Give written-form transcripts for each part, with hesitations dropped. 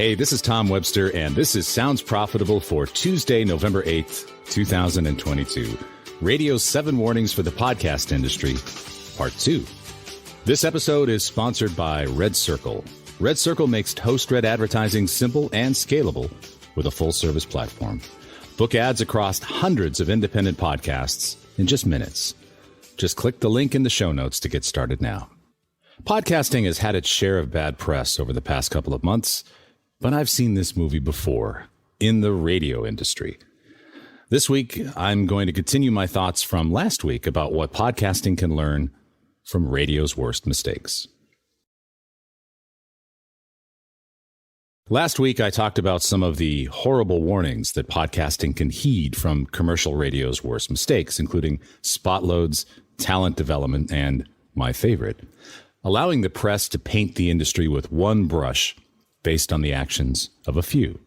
Hey, this is Tom Webster, and this is Sounds Profitable for Tuesday, November 8th, 2022. Radio's 7 Warnings for the Podcast Industry, Part 2. This episode is sponsored by Red Circle. Red Circle makes host-read advertising simple and scalable with a full-service platform. Book ads across hundreds of independent podcasts in just minutes. Just click the link in the show notes to get started now. Podcasting has had its share of bad press over the past couple of months, but I've seen this movie before in the radio industry. This week, I'm going to continue my thoughts from last week about what podcasting can learn from radio's worst mistakes. Last week, I talked about some of the horrible warnings that podcasting can heed from commercial radio's worst mistakes, including spot loads, talent development, and my favorite, allowing the press to paint the industry with one brush based on the actions of a few.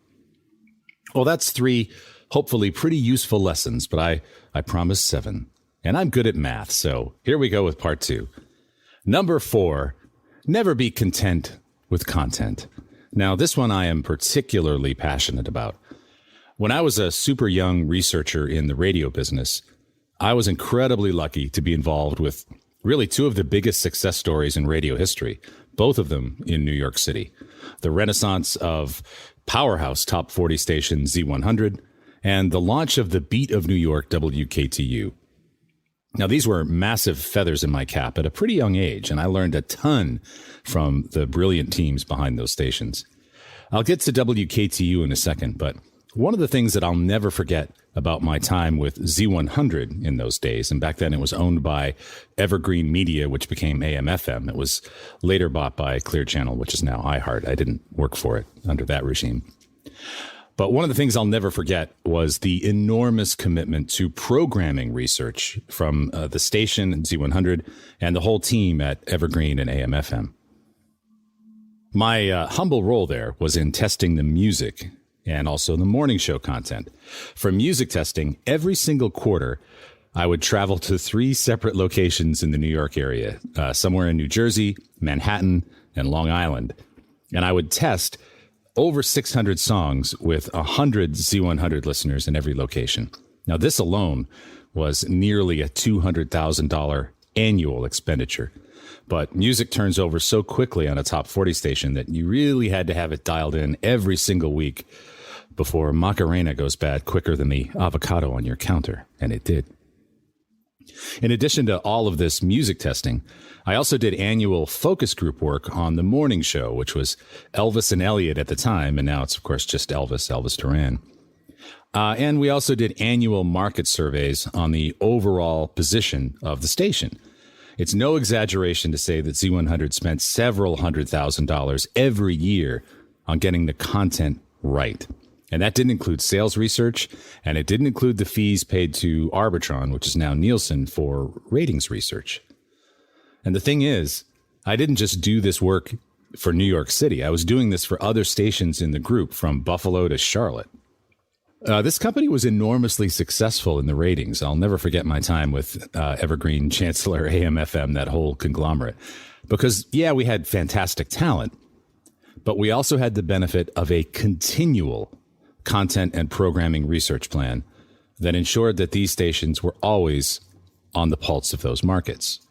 Well, that's 3 hopefully pretty useful lessons, but I promised 7. And I'm good at math, so here we go with part 2. Number 4, never be content with content. Now, this one I am particularly passionate about. When I was a super young researcher in the radio business, I was incredibly lucky to be involved with really 2 of the biggest success stories in radio history, both of them in New York City. The renaissance of powerhouse top 40 station Z100 and the launch of the Beat of New York WKTU. Now, these were massive feathers in my cap at a pretty young age, and I learned a ton from the brilliant teams behind those stations. I'll get to WKTU in a second, but one of the things that I'll never forget about my time with Z100 in those days, and back then it was owned by Evergreen Media, which became AM/FM. It was later bought by Clear Channel, which is now iHeart. I didn't work for it under that regime. But one of the things I'll never forget was the enormous commitment to programming research from the station and Z100 and the whole team at Evergreen and AM/FM. My humble role there was in testing the music and also the morning show content. For music testing, every single quarter, I would travel to 3 separate locations in the New York area, somewhere in New Jersey, Manhattan, and Long Island. And I would test over 600 songs with 100 Z100 listeners in every location. Now, this alone was nearly a $200,000 annual expenditure. But music turns over so quickly on a top 40 station that you really had to have it dialed in every single week before Macarena goes bad quicker than the avocado on your counter. And it did. In addition to all of this music testing, I also did annual focus group work on the morning show, which was Elvis and Elliot at the time. And now it's, of course, just Elvis Duran. And we also did annual market surveys on the overall position of the station. It's no exaggeration to say that Z100 spent several $100,000 every year on getting the content right. And that didn't include sales research, and it didn't include the fees paid to Arbitron, which is now Nielsen, for ratings research. And the thing is, I didn't just do this work for New York City. I was doing this for other stations in the group, from Buffalo to Charlotte. This company was enormously successful in the ratings. I'll never forget my time with Evergreen, Chancellor, AM/FM, that whole conglomerate. Because, yeah, we had fantastic talent, but we also had the benefit of a continual content and programming research plan that ensured that these stations were always on the pulse of those markets.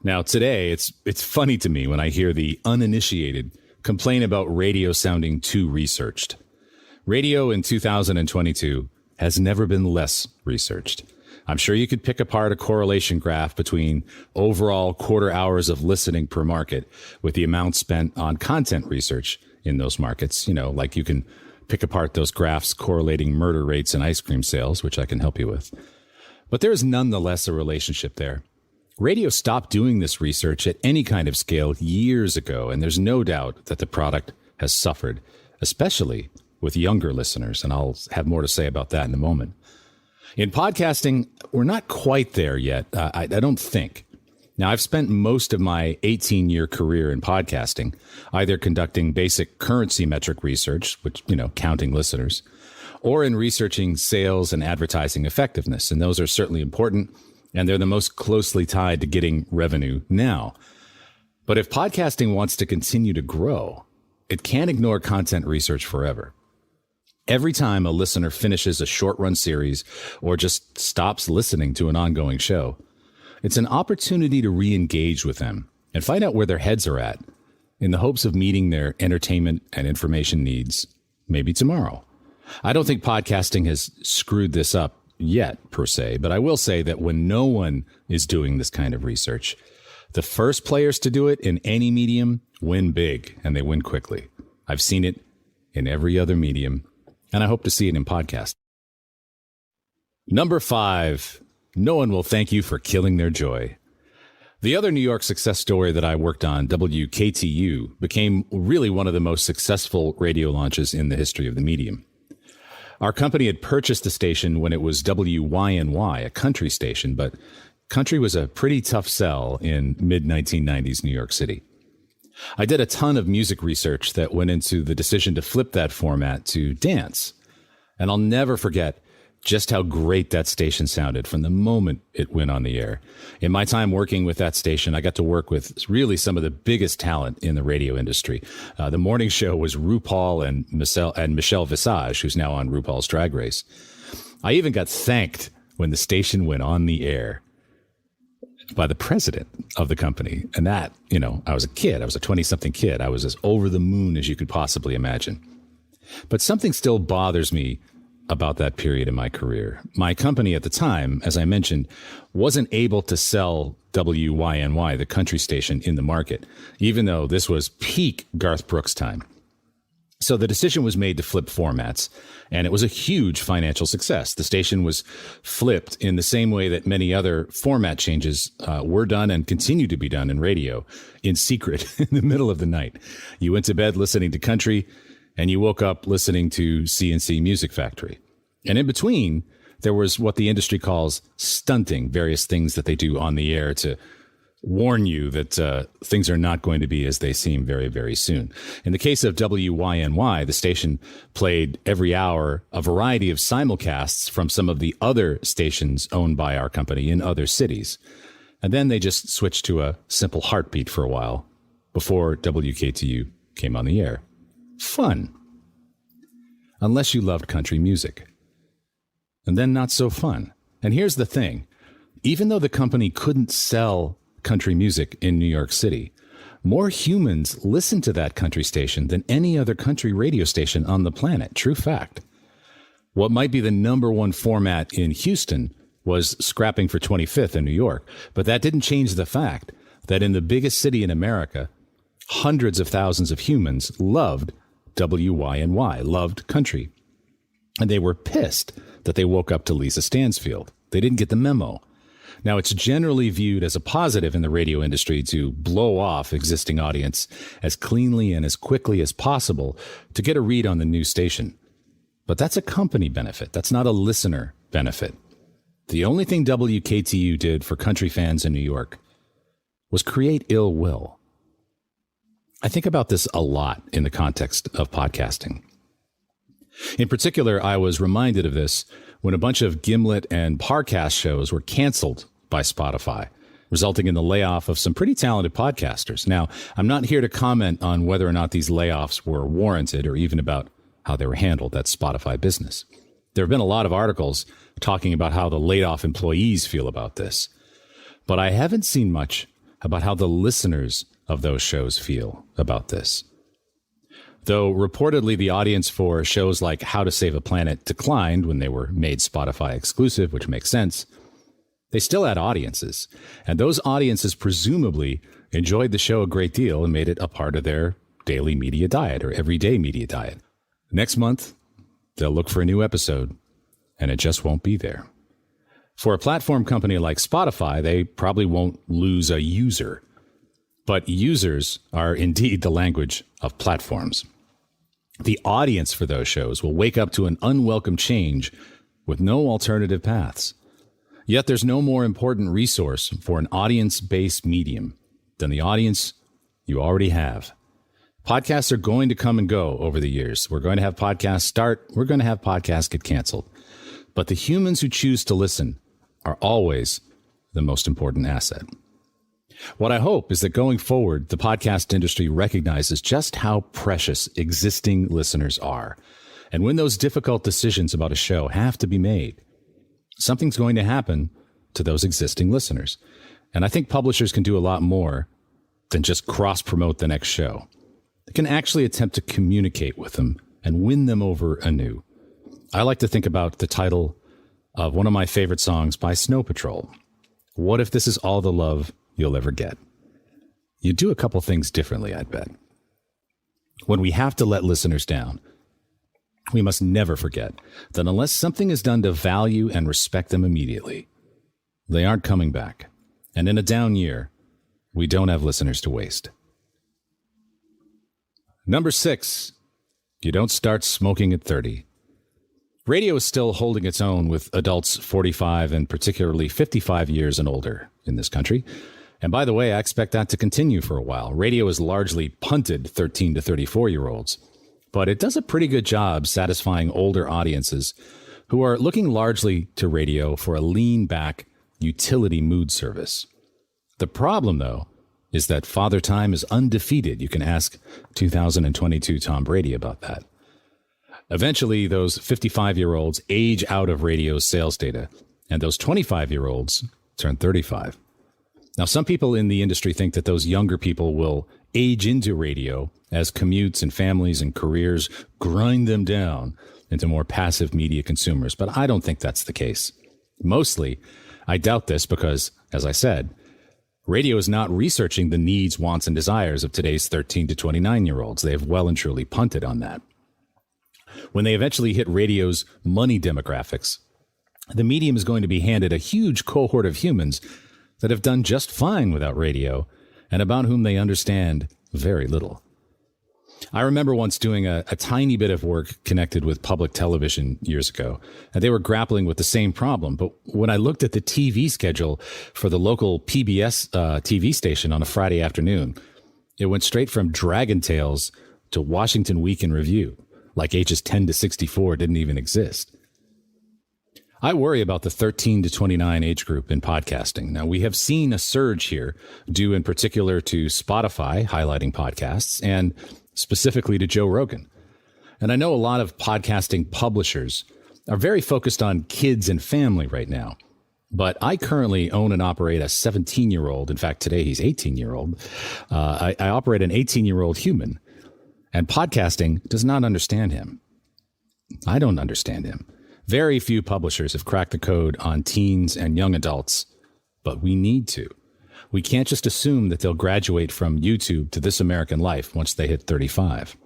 Now, today, it's funny to me when I hear the uninitiated complain about radio sounding too researched. Radio in 2022 has never been less researched. I'm sure you could pick apart a correlation graph between overall quarter hours of listening per market with the amount spent on content research in those markets. You know, like you can pick apart those graphs correlating murder rates and ice cream sales, which I can help you with. But there is nonetheless a relationship there. Radio stopped doing this research at any kind of scale years ago, and there's no doubt that the product has suffered, especially with younger listeners, and I'll have more to say about that in a moment. In podcasting, we're not quite there yet, I don't think. Now, I've spent most of my 18-year career in podcasting, either conducting basic currency metric research, which, counting listeners, or in researching sales and advertising effectiveness. And those are certainly important, and they're the most closely tied to getting revenue now. But if podcasting wants to continue to grow, it can't ignore content research forever. Every time a listener finishes a short-run series or just stops listening to an ongoing show, it's an opportunity to re-engage with them and find out where their heads are at in the hopes of meeting their entertainment and information needs maybe tomorrow. I don't think podcasting has screwed this up yet, per se, but I will say that when no one is doing this kind of research, the first players to do it in any medium win big, and they win quickly. I've seen it in every other medium, and I hope to see it in podcast. Number 5, no one will thank you for killing their joy. The other New York success story that I worked on, WKTU, became really one of the most successful radio launches in the history of the medium. Our company had purchased the station when it was WYNY, a country station, but country was a pretty tough sell in mid-1990s New York City. I did a ton of music research that went into the decision to flip that format to dance, and I'll never forget just how great that station sounded from the moment it went on the air. In my time working with that station, I got to work with really some of the biggest talent in the radio industry. The morning show was RuPaul and Michelle Visage, who's now on RuPaul's Drag Race. I even got thanked when the station went on the air by the president of the company. And that, I was a kid. I was a 20-something kid. I was as over the moon as you could possibly imagine. But something still bothers me about that period in my career. My company at the time, as I mentioned, wasn't able to sell WYNY, the country station, in the market, even though this was peak Garth Brooks time. So the decision was made to flip formats, and it was a huge financial success. The station was flipped in the same way that many other format changes were done and continue to be done in radio, in secret, in the middle of the night. You went to bed listening to country, and you woke up listening to CNC Music Factory. And in between, there was what the industry calls stunting, various things that they do on the air to warn you that things are not going to be as they seem very, very soon. In the case of WYNY, the station played every hour a variety of simulcasts from some of the other stations owned by our company in other cities. And then they just switched to a simple heartbeat for a while before WKTU came on the air. Fun. Unless you loved country music. And then not so fun. And here's the thing. Even though the company couldn't sell country music in New York City, more humans listened to that country station than any other country radio station on the planet. True fact. What might be the number one format in Houston was scrapping for 25th in New York. But that didn't change the fact that in the biggest city in America, hundreds of thousands of humans loved WYNY, loved country. And they were pissed that they woke up to Lisa Stansfield. They didn't get the memo. Now, it's generally viewed as a positive in the radio industry to blow off existing audience as cleanly and as quickly as possible to get a read on the new station. But that's a company benefit. That's not a listener benefit. The only thing WKTU did for country fans in New York was create ill will. I think about this a lot in the context of podcasting. In particular, I was reminded of this when a bunch of Gimlet and Parcast shows were canceled by Spotify, resulting in the layoff of some pretty talented podcasters. Now, I'm not here to comment on whether or not these layoffs were warranted or even about how they were handled. That's Spotify business. There have been a lot of articles talking about how the laid-off employees feel about this, but I haven't seen much about how the listeners of those shows feel about this. Though reportedly the audience for shows like How to Save a Planet declined when they were made Spotify exclusive, which makes sense, they still had audiences. And those audiences presumably enjoyed the show a great deal and made it a part of their daily media diet or everyday media diet. Next month, they'll look for a new episode, and it just won't be there. For a platform company like Spotify, they probably won't lose a user. But users are indeed the language of platforms. The audience for those shows will wake up to an unwelcome change with no alternative paths. Yet there's no more important resource for an audience-based medium than the audience you already have. Podcasts are going to come and go over the years. We're going to have podcasts start. We're going to have podcasts get canceled. But the humans who choose to listen are always the most important asset. What I hope is that going forward, the podcast industry recognizes just how precious existing listeners are. And when those difficult decisions about a show have to be made, something's going to happen to those existing listeners. And I think publishers can do a lot more than just cross-promote the next show. They can actually attempt to communicate with them and win them over anew. I like to think about the title of one of my favorite songs by Snow Patrol. What if this is all the love you'll ever get? You do a couple things differently, I'd bet. When we have to let listeners down, we must never forget that unless something is done to value and respect them immediately, they aren't coming back. And in a down year, we don't have listeners to waste. Number 6, you don't start smoking at 30. Radio is still holding its own with adults 45 and particularly 55 years and older in this country. And by the way, I expect that to continue for a while. Radio has largely punted 13 to 34-year-olds, but it does a pretty good job satisfying older audiences who are looking largely to radio for a lean-back utility mood service. The problem, though, is that Father Time is undefeated. You can ask 2022 Tom Brady about that. Eventually, those 55-year-olds age out of radio's sales data, and those 25-year-olds turn 35. Now, some people in the industry think that those younger people will age into radio as commutes and families and careers grind them down into more passive media consumers, but I don't think that's the case. Mostly, I doubt this because, as I said, radio is not researching the needs, wants, and desires of today's 13 to 29-year-olds. They have well and truly punted on that. When they eventually hit radio's money demographics, the medium is going to be handed a huge cohort of humans that have done just fine without radio and about whom they understand very little. I remember once doing a tiny bit of work connected with public television years ago, and they were grappling with the same problem. But when I looked at the TV schedule for the local PBS TV station on a Friday afternoon, it went straight from Dragon Tales to Washington Week in Review, like ages 10 to 64 didn't even exist. I worry about the 13 to 29 age group in podcasting. Now, we have seen a surge here, due in particular to Spotify highlighting podcasts and specifically to Joe Rogan. And I know a lot of podcasting publishers are very focused on kids and family right now. But I currently own and operate a 17-year-old. In fact, today he's 18-year-old. I operate an 18-year-old human, and podcasting does not understand him. I don't understand him. Very few publishers have cracked the code on teens and young adults, but we need to. We can't just assume that they'll graduate from YouTube to This American Life once they hit 35.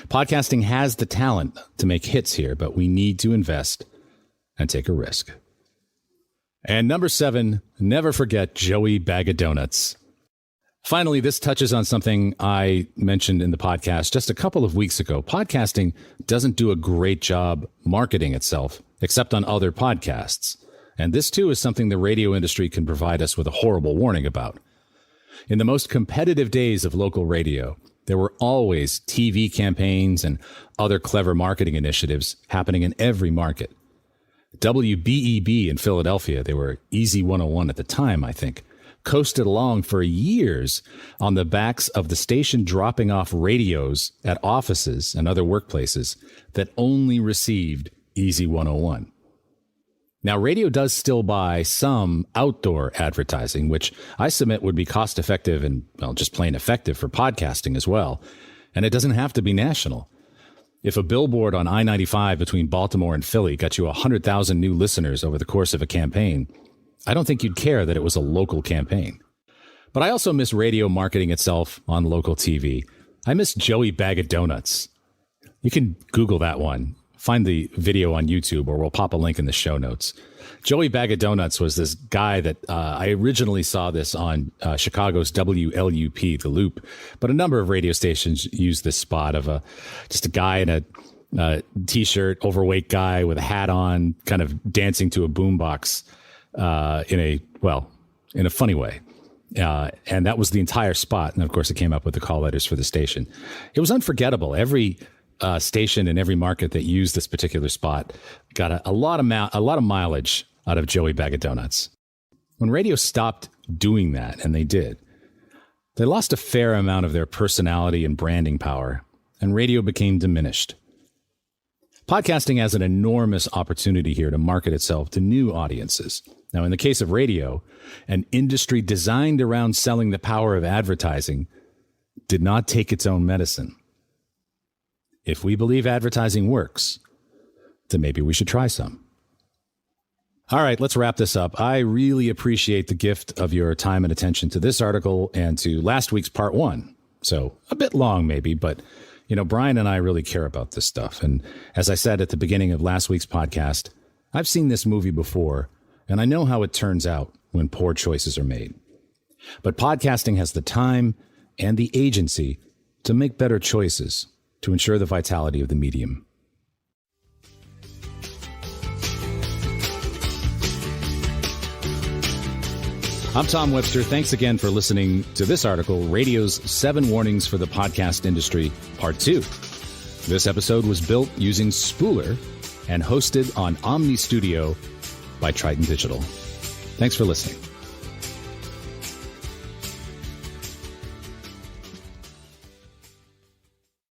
Podcasting has the talent to make hits here, but we need to invest and take a risk. And number 7, never forget Joey Bag of Donuts. Finally, this touches on something I mentioned in the podcast just a couple of weeks ago. Podcasting doesn't do a great job marketing itself, except on other podcasts. And this, too, is something the radio industry can provide us with a horrible warning about. In the most competitive days of local radio, there were always TV campaigns and other clever marketing initiatives happening in every market. WBEB in Philadelphia, they were Easy 101 at the time, I think, coasted along for years on the backs of the station dropping off radios at offices and other workplaces that only received Easy 101. Now, radio does still buy some outdoor advertising, which I submit would be cost effective and, well, just plain effective for podcasting as well. And it doesn't have to be national. If a billboard on I-95 between Baltimore and Philly got you 100,000 new listeners over the course of a campaign, I don't think you'd care that it was a local campaign. But I also miss radio marketing itself on local TV. I miss Joey Bag of Donuts. You can Google that one. Find the video on YouTube, or we'll pop a link in the show notes. Joey Bag of Donuts was this guy that I originally saw this on Chicago's WLUP, The Loop, but a number of radio stations used this spot of just a guy in a T-shirt, overweight guy with a hat on, kind of dancing to a boombox in a funny way. And that was the entire spot. And of course, it came up with the call letters for the station. It was unforgettable. Every station in every market that used this particular spot got a lot of mileage out of Joey Bag of Donuts. When radio stopped doing that, and they did, they lost a fair amount of their personality and branding power, and radio became diminished. Podcasting has an enormous opportunity here to market itself to new audiences. Now, in the case of radio, an industry designed around selling the power of advertising did not take its own medicine. If we believe advertising works, then maybe we should try some. All right, let's wrap this up. I really appreciate the gift of your time and attention to this article and to last week's part 1. So a bit long maybe, but Brian and I really care about this stuff. And as I said at the beginning of last week's podcast, I've seen this movie before, and I know how it turns out when poor choices are made. But podcasting has the time and the agency to make better choices to ensure the vitality of the medium. I'm Tom Webster. Thanks again for listening to this article, Radio's 7 Warnings for the Podcast Industry, Part 2. This episode was built using Spooler and hosted on Omny Studio by Triton Digital. Thanks for listening.